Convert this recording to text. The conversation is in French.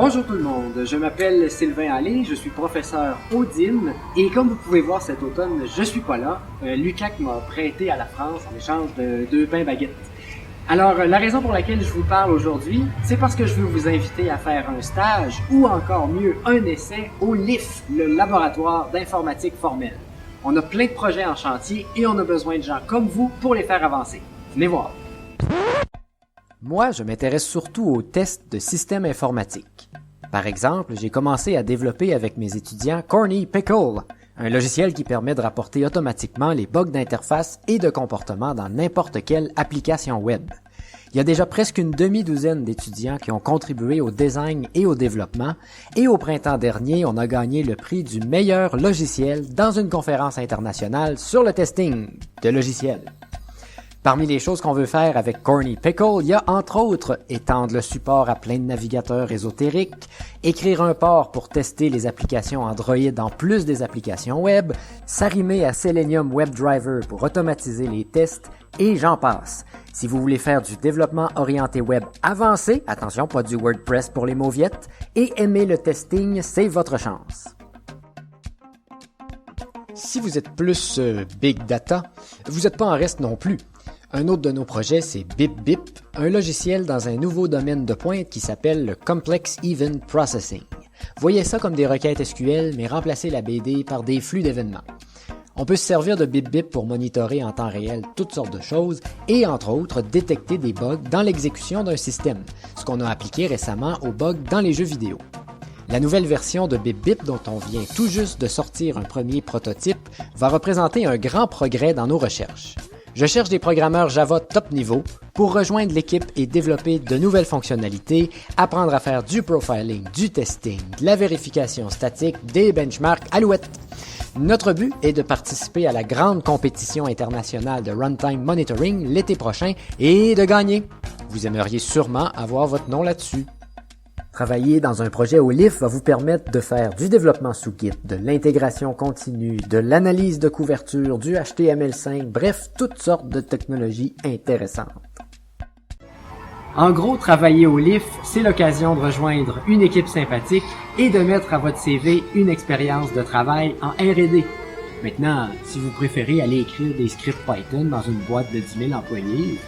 Bonjour tout le monde, je m'appelle Sylvain Allé, je suis professeur au DIM et comme vous pouvez voir cet automne, je suis pas là. L'UQAC m'a prêté à la France en échange de 2 pains baguettes. Alors la raison pour laquelle je vous parle aujourd'hui, c'est parce que je veux vous inviter à faire un stage ou encore mieux un essai au LIF, le laboratoire d'informatique formelle. On a plein de projets en chantier et on a besoin de gens comme vous pour les faire avancer. Venez voir. Moi, je m'intéresse surtout aux tests de systèmes informatiques. Par exemple, j'ai commencé à développer avec mes étudiants Corny Pickle, un logiciel qui permet de rapporter automatiquement les bugs d'interface et de comportement dans n'importe quelle application web. Il y a déjà presque une demi-douzaine d'étudiants qui ont contribué au design et au développement, et au printemps dernier, on a gagné le prix du meilleur logiciel dans une conférence internationale sur le testing de logiciels. Parmi les choses qu'on veut faire avec Corny Pickle, il y a entre autres étendre le support à plein de navigateurs ésotériques, écrire un port pour tester les applications Android en plus des applications web, s'arrimer à Selenium WebDriver pour automatiser les tests, et j'en passe. Si vous voulez faire du développement orienté web avancé, attention, pas du WordPress pour les mauviettes, et aimer le testing, c'est votre chance. Si vous êtes plus Big Data, vous n'êtes pas en reste non plus. Un autre de nos projets, c'est BipBip, un logiciel dans un nouveau domaine de pointe qui s'appelle le Complex Event Processing. Voyez ça comme des requêtes SQL, mais remplacez la BD par des flux d'événements. On peut se servir de BipBip pour monitorer en temps réel toutes sortes de choses et, entre autres, détecter des bugs dans l'exécution d'un système, ce qu'on a appliqué récemment aux bugs dans les jeux vidéo. La nouvelle version de BipBip, dont on vient tout juste de sortir un premier prototype, va représenter un grand progrès dans nos recherches. Je cherche des programmeurs Java top niveau pour rejoindre l'équipe et développer de nouvelles fonctionnalités, apprendre à faire du profiling, du testing, de la vérification statique, des benchmarks alouettes. Notre but est de participer à la grande compétition internationale de Runtime Monitoring l'été prochain et de gagner. Vous aimeriez sûrement avoir votre nom là-dessus. Travailler dans un projet au LIF va vous permettre de faire du développement sous Git, de l'intégration continue, de l'analyse de couverture, du HTML5, bref, toutes sortes de technologies intéressantes. En gros, travailler au LIF, c'est l'occasion de rejoindre une équipe sympathique et de mettre à votre CV une expérience de travail en R&D. Maintenant, si vous préférez aller écrire des scripts Python dans une boîte de 10 000 employés,